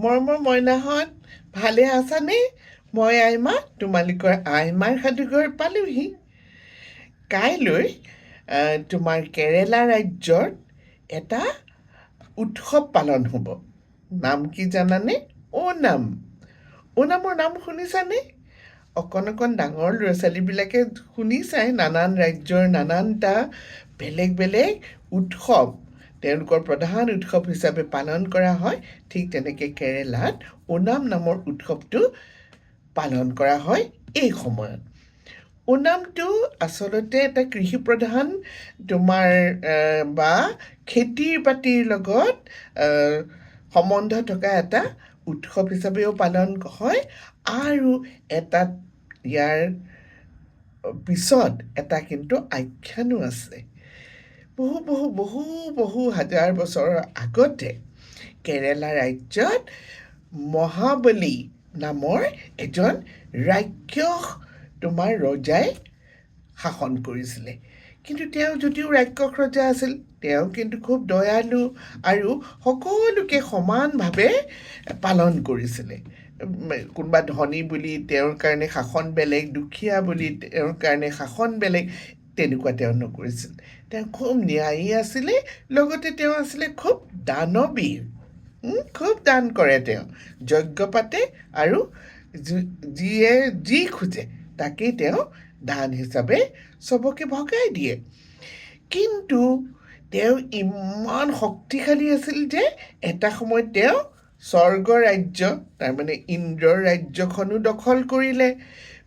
মৰমৰ মইনাহঁত ভালে আছানে? মই আইমা, তোমালোকৰ আইমাৰ সাধুঘৰ পালোহি। কাইলৈ তোমাৰ কেৰেলা ৰাজ্যত এটা উৎসৱ পালন হ'ব। নাম কি জানানে? ওনাম। ওনামৰ নাম শুনিছানে? অকণ ডাঙৰ ল'ৰা ছোৱালীবিলাকে শুনিছাই, নানান ৰাজ্যৰ নানানটা বেলেগ বেলেগ উৎসৱ তেওঁলোকৰ প্ৰধান উৎসৱ হিচাপে পালন কৰা হয়। ঠিক তেনেকৈ কেৰেলাত ওনাম নামৰ উৎসৱটো পালন কৰা হয় এই সময়ত। ওনামটো আচলতে এটা কৃষি প্ৰধান বা খেতিৰ বাতিৰ লগত সম্বন্ধ থকা এটা উৎসৱ হিচাপেও পালন হয়। আৰু ইয়াৰ পিছত এটা কিন্তু আখ্যানো আছে। বহু হাজাৰ বছৰৰ আগতে কেৰেলা ৰাজ্যত মহাবলী নামৰ এজন ৰাক্ষস ৰজাই শাসন কৰিছিলে। কিন্তু তেওঁ যদিও ৰাক্ষস ৰজা আছিল, তেওঁ কিন্তু খুব দয়ালু আৰু সকলোকে সমানভাৱে পালন কৰিছিলে। কোনোবা ধনী বুলি তেওঁৰ কাৰণে শাসন বেলেগ, দুখীয়া বুলি তেওঁৰ কাৰণে শাসন বেলেগ, তেনেকুৱা তেওঁ নকৰিছিল। তেওঁ খুব ন্যায়ী আছিলে, লগতে তেওঁ আছিলে খুব দানৱীৰ। খুব দান কৰে তেওঁ, যজ্ঞ পাতে আৰু যিয়ে যি খোজে তাকেই তেওঁ দান হিচাপে চবকে ভগাই দিয়ে। কিন্তু তেওঁ ইমান শক্তিশালী আছিল যে এটা সময়ত তেওঁ স্বৰ্গ ৰাজ্য, তাৰমানে ইন্দ্ৰৰ ৰাজ্যখনো দখল কৰিলে,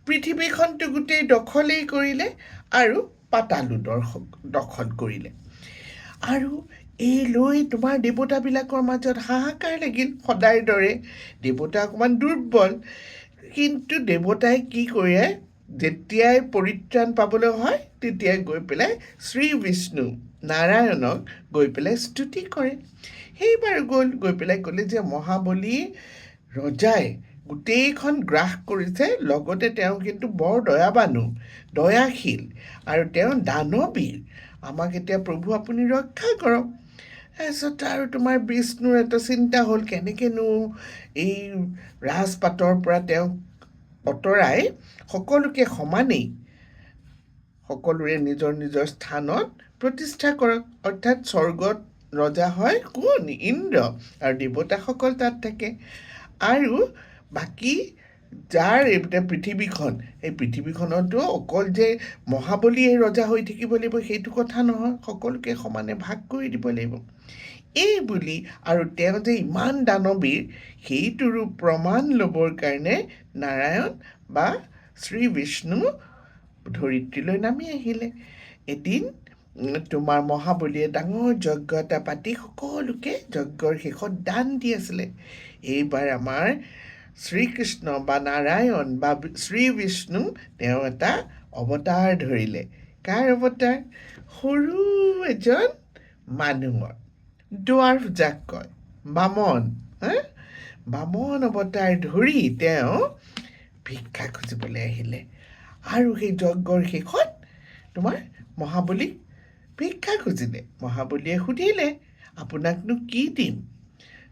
পৃথিৱীখনটো গোটেই দখলেই কৰিলে আৰু পাতালোকৰ দখল কৰিলে। আৰু এই লৈ তোমাৰ দেৱতাবিলাকৰ মাজত হাহাকাৰ লাগিল সদায় দৰে। দেৱতা অকণমান দুৰ্বল, কিন্তু দেৱতাই কি কৰে, যেতিয়াই পৰিত্ৰাণ পাবলৈ হয় তেতিয়াই গৈ পেলাই শ্ৰী বিষ্ণু নাৰায়ণক গৈ পেলাই স্তুতি কৰে। সেইবাৰ গৈ পেলাই ক'লে যে মহাবলী ৰজাই গোটেইখন গ্ৰাস কৰিছে, লগতে তেওঁ কিন্তু বৰ দয়াবানো, দয়াশীল আৰু তেওঁ দানৱীৰ। আমাক এতিয়া প্ৰভু আপুনি ৰক্ষা কৰক। তাৰপিছত আৰু তোমাৰ বিষ্ণুৰ এটা চিন্তা হ'ল, কেনেকৈনো এই ৰাজপাটৰ পৰা তেওঁক আঁতৰাই সকলোকে সমানেই সকলোৰে নিজৰ নিজৰ স্থানত প্ৰতিষ্ঠা কৰক। অৰ্থাৎ স্বৰ্গত ৰজা হয় কোন? ইন্দ্ৰ, আৰু দেৱতাসকল তাত থাকে। আৰু বাকী যাৰ এতিয়া পৃথিৱীখন, এই পৃথিৱীখনতো অকল যে মহাবলীয়ে ৰজা হৈ থাকিব লাগিব সেইটো কথা নহয়, সকলোকে সমানে ভাগ কৰি দিব লাগিব। এই বুলি আৰু তেওঁ যে ইমান দানৱীৰ সেইটোৰো প্ৰমাণ ল'বৰ কাৰণে নাৰায়ণ বা শ্ৰী বিষ্ণু ধৰিত্ৰীলৈ নামি আহিলে। এদিন তোমাৰ মহাবলীয়ে ডাঙৰ যজ্ঞ এটা পাতি সকলোকে যজ্ঞৰ শেষত দান দি আছিলে। এইবাৰ আমাৰ শ্ৰীকৃষ্ণ বা নাৰায়ণ বা শ্ৰী বিষ্ণু তেওঁ এটা অৱতাৰ ধৰিলে। কাৰ অৱতাৰ? সৰু এজন মানুহৰ, ডুৱাৰ্ফ যাক কয়, বামন। বামন অৱতাৰ ধৰি তেওঁ ভিক্ষা খুজিবলৈ আহিলে। আৰু সেই যজ্ঞৰ শেষত তোমাৰ মহাবলীক ভিক্ষা খুজিলে। মহাবলীয়ে সুধিলে, আপোনাকনো কি দিম?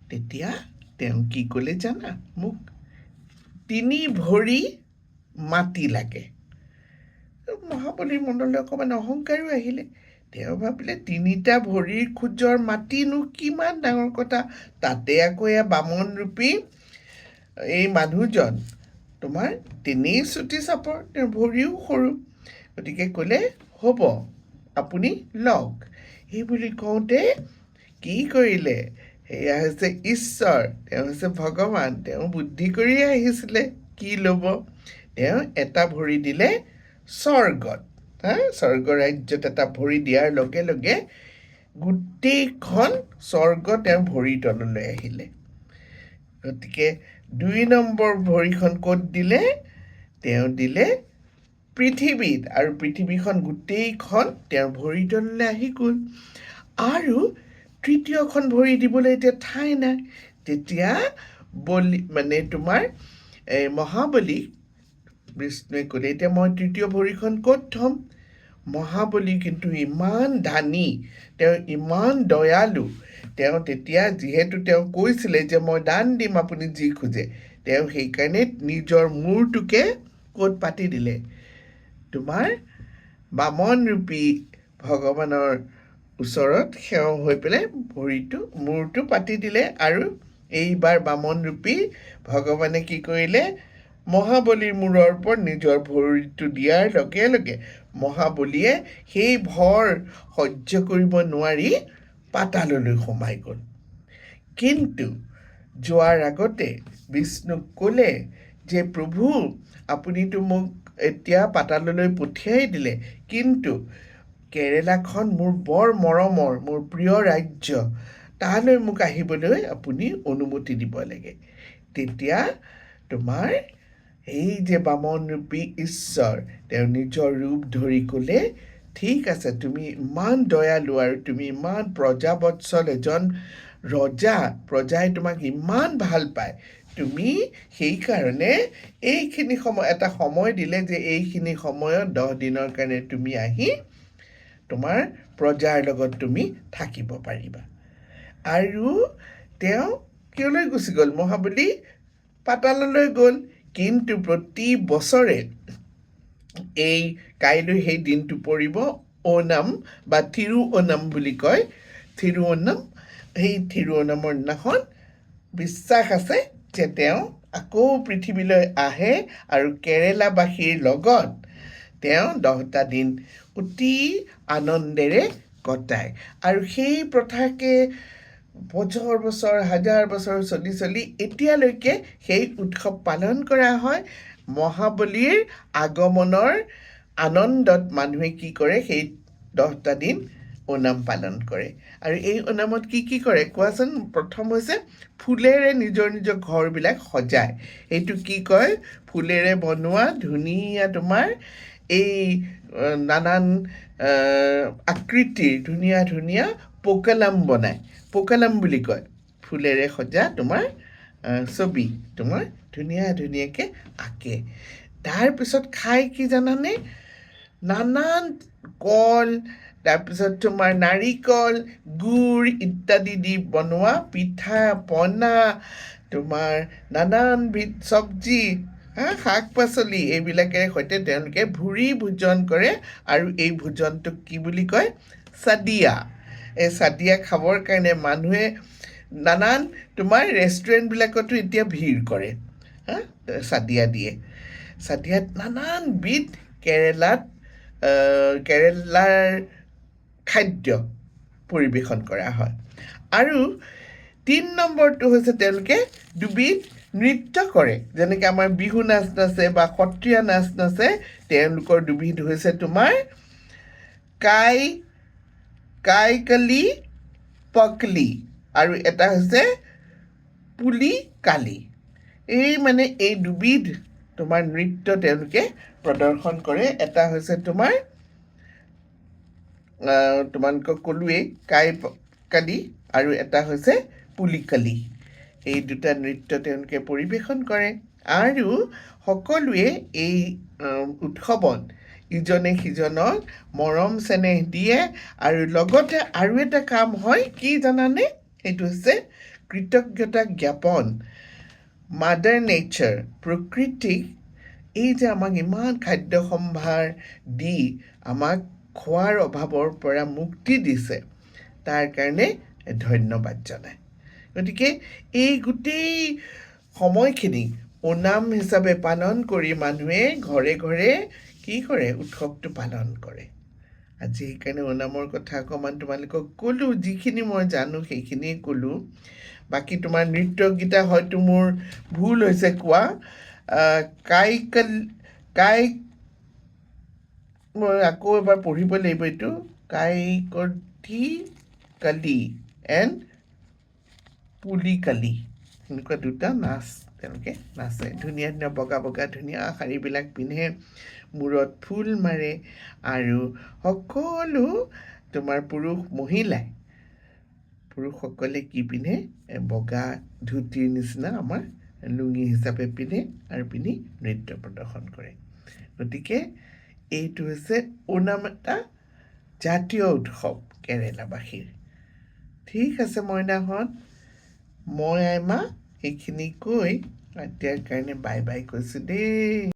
তেতিয়া তেওঁ কি ক'লে জানা? মোক 3 ভৰি মাটি লাগে। মহাবলীৰ মনলৈ অকণমান অহংকাৰো আহিলে। তেওঁ ভাবিলে 3টা ভৰিৰ খোজৰ মাটিনো কিমান ডাঙৰ কথা, তাতে আকৌ এয়া বামন ৰূপী এই মানুহজন তোমাৰ তেনেই চুটি চাপৰ, তেওঁৰ ভৰিও সৰু। গতিকে ক'লে, হ'ব আপুনি লওক। এই বুলি কওঁতে কি কৰিলে? সেয়া হৈছে ঈশ্বৰ, তেওঁ হৈছে ভগৱান। তেওঁ বুদ্ধি কৰিয়ে আহিছিলে কি ল'ব। তেওঁ এটা ভৰি দিলে স্বৰ্গত। স্বৰ্গ ৰাজ্যত এটা ভৰি দিয়াৰ লগে লগে গোটেইখন স্বৰ্গ তেওঁৰ ভৰিৰ তললৈ আহিলে। গতিকে 2 নম্বৰ ভৰিখন ক'ত দিলে? তেওঁ দিলে পৃথিৱীত, আৰু পৃথিৱীখন গোটেইখন তেওঁৰ ভৰিৰ তললৈ আহি গ'ল। আৰু 3য়খন ভৰি দিবলৈ এতিয়া ঠাই নাই। তেতিয়া তোমাৰ মহাবলী বিষ্ণুৱে ক'লে, এতিয়া মই 3য় ভৰিখন ক'ত থ'ম? মহাবলী কিন্তু ইমান দানী, তেওঁ ইমান দয়ালু, তেওঁ তেতিয়া যিহেতু তেওঁ কৈছিলে যে মই দান দিম আপুনি যি খোজে, তেওঁ সেইকাৰণে নিজৰ মূৰটোকে ক'ত পাতি দিলে, তোমাৰ বামন ৰূপী ভগৱানৰ ওচৰত সেৱ হৈ পেলাই মূৰটো পাতি দিলে। আৰু এইবাৰ বামন ৰূপী ভগৱানে কি কৰিলে, মহাবলীৰ মূৰৰ ওপৰত নিজৰ ভৰিটো দিয়াৰ লগে লগে মহাবলীয়ে সেই ভৰ সহ্য কৰিব নোৱাৰি পাতাললৈ সোমাই গ'ল। কিন্তু যোৱাৰ আগতে বিষ্ণুক ক'লে যে প্ৰভু আপুনিতো মোক এতিয়া পাতাললৈ পঠিয়াই দিলে, কিন্তু কেৰেলাখন মোৰ বৰ মৰমৰ, মোৰ প্ৰিয় ৰাজ্য, তালৈ মোক আহিবলৈ আপুনি অনুমতি দিব লাগে। তেতিয়া তোমাৰ এই যে বামন ৰূপী ঈশ্বৰ তেওঁ নিজৰ ৰূপ ধৰি ক'লে, ঠিক আছে, তুমি ইমান দয়ালু আৰু তুমি ইমান প্ৰজাবৎসল এজন ৰজা, প্ৰজাই তোমাক ইমান ভাল পায়, তুমি সেইকাৰণে এইখিনি এটা সময় দিলে যে এইখিনি সময়ত 10 দিনৰ কাৰণে তুমি আহি তোমাৰ প্ৰজাৰ লগত তুমি থাকিব পাৰিবা। আৰু তেওঁ কিয়লৈ গুচি গ'ল, মহাবলী পাতাললৈ গ'ল। কিন্তু প্ৰতি বছৰে এই কাইলৈ সেই দিনটো পৰিব ওনাম বা থিৰুঅনাম বুলি কয়, থিৰুঅনাম। সেই থিৰুঅনামৰ দিনাখন বিশ্বাস আছে যে তেওঁ আকৌ পৃথিৱীলৈ আহে আৰু কেৰেলাবাসীৰ লগত তেওঁ 10টা দিন অতি আনন্দেৰে কটায়। আৰু সেই প্ৰথাকে বছৰ বছৰ হাজাৰ বছৰ চলি এতিয়ালৈকে সেই উৎসৱ পালন কৰা হয়। মহাবলীৰ আগমনৰ আনন্দত মানুহে কি কৰে, সেই 10টা দিন ওনাম পালন কৰে। আৰু এই ওনামত কি কৰে কোৱাচোন? প্ৰথম হৈছে ফুলেৰে নিজৰ নিজৰ ঘৰবিলাক সজায়। এইটো কি কয়, ফুলেৰে বনোৱা ধুনীয়া তোমাৰ এই নানান আকৃতিৰ ধুনীয়া ধুনীয়া পোকালাম বনায়, পোকালাম বুলি কয়, ফুলেৰে সজা তোমাৰ ছবি তোমাৰ ধুনীয়া ধুনীয়াকৈ আঁকে। তাৰপিছত খাই কি জানানে, নানান কল, তাৰপিছত তোমাৰ নাৰিকল, গুড় ইত্যাদি দি বনোৱা পিঠা পনা, তোমাৰ নানানবিধ চব্জি, শাক পাচলি, এইবিলাকেৰে সৈতে তেওঁলোকে ভুৰি ভোজন কৰে। আৰু এই ভোজনটোক কি বুলি কয়, চাদিয়া। এই চাদিয়া খাবৰ কাৰণে মানুহে নানান তোমাৰ ৰেষ্টুৰেণ্টবিলাকতো এতিয়া ভিৰ কৰে, চাদিয়া দিয়ে। চাদিয়াত নানানবিধ কেৰেলাৰ খাদ্য পৰিৱেশন কৰা হয়। আৰু 3 নম্বৰটো হৈছে তেওঁলোকে দুবিধ নৃত্য কৰে, যেনেকৈ আমাৰ বিহু নাচ নাচে বা সত্ৰীয়া নাচ নাচে। তেওঁলোকৰ দুবিধ হৈছে তোমাৰ কাইকলি পকলি আৰু এটা হৈছে পুলি কালি। এই দুবিধ তোমাৰ নৃত্য তেওঁলোকে প্ৰদৰ্শন কৰে। এটা হৈছে তোমালোকক ক'লোৱেই কাইকালি, আৰু এটা হৈছে পুলিকালি। এই দুটা নৃত্য তেওঁলোকে পৰিৱেশন কৰে। আৰু সকলোৱে এই উৎসৱত ইজনে সিজনক মৰম চেনেহ দিয়ে। আৰু লগতে আৰু এটা কাম হয়, কি জানানে, সেইটো হৈছে কৃতজ্ঞতা জ্ঞাপন। মাদাৰ নেচাৰ, প্ৰকৃতিক, এই যে আমাক ইমান খাদ্য সম্ভাৰ দি আমাক খোৱাৰ অভাৱৰ পৰা মুক্তি দিছে, তাৰ কাৰণে ধন্যবাদ জনায়। গতিকে এই গোটেই সময়খিনি ওনাম হিচাপে পালন কৰি মানুহে ঘৰে ঘৰে কি কৰে, উৎসৱটো পালন কৰে। আজি সেইকাৰণে ওনামৰ কথা অকণমান তোমালোকক ক'লোঁ, যিখিনি মই জানো সেইখিনিয়ে ক'লোঁ। বাকী তোমাৰ নৃত্যকেইটা হয়তো মোৰ ভুল হৈছে কোৱা। মই আকৌ এবাৰ পঢ়িব লাগিব এইটো, কাইকঠি কালি এণ্ড পুলিকালি, এনেকুৱা দুটা নাচ তেওঁলোকে নাচে। ধুনীয়া ধুনীয়া বগা বগা ধুনীয়া শাৰীবিলাক পিন্ধে, মূৰত ফুল মাৰে। আৰু সকলো তোমাৰ পুৰুষসকলে কি পিন্ধে, বগা ধুতিৰ নিচিনা আমাৰ লুঙি হিচাপে পিন্ধে আৰু পিন্ধি নৃত্য প্ৰদৰ্শন কৰে। গতিকে এইটো হৈছে ওনাম, এটা জাতীয় উৎসৱ কেৰেলাবাসীৰ। ঠিক আছে মইনাহঁত, মই আইমা এইখিনি কৈ এতিয়াৰ কাৰণে বাই বাই কৈছোঁ দেই।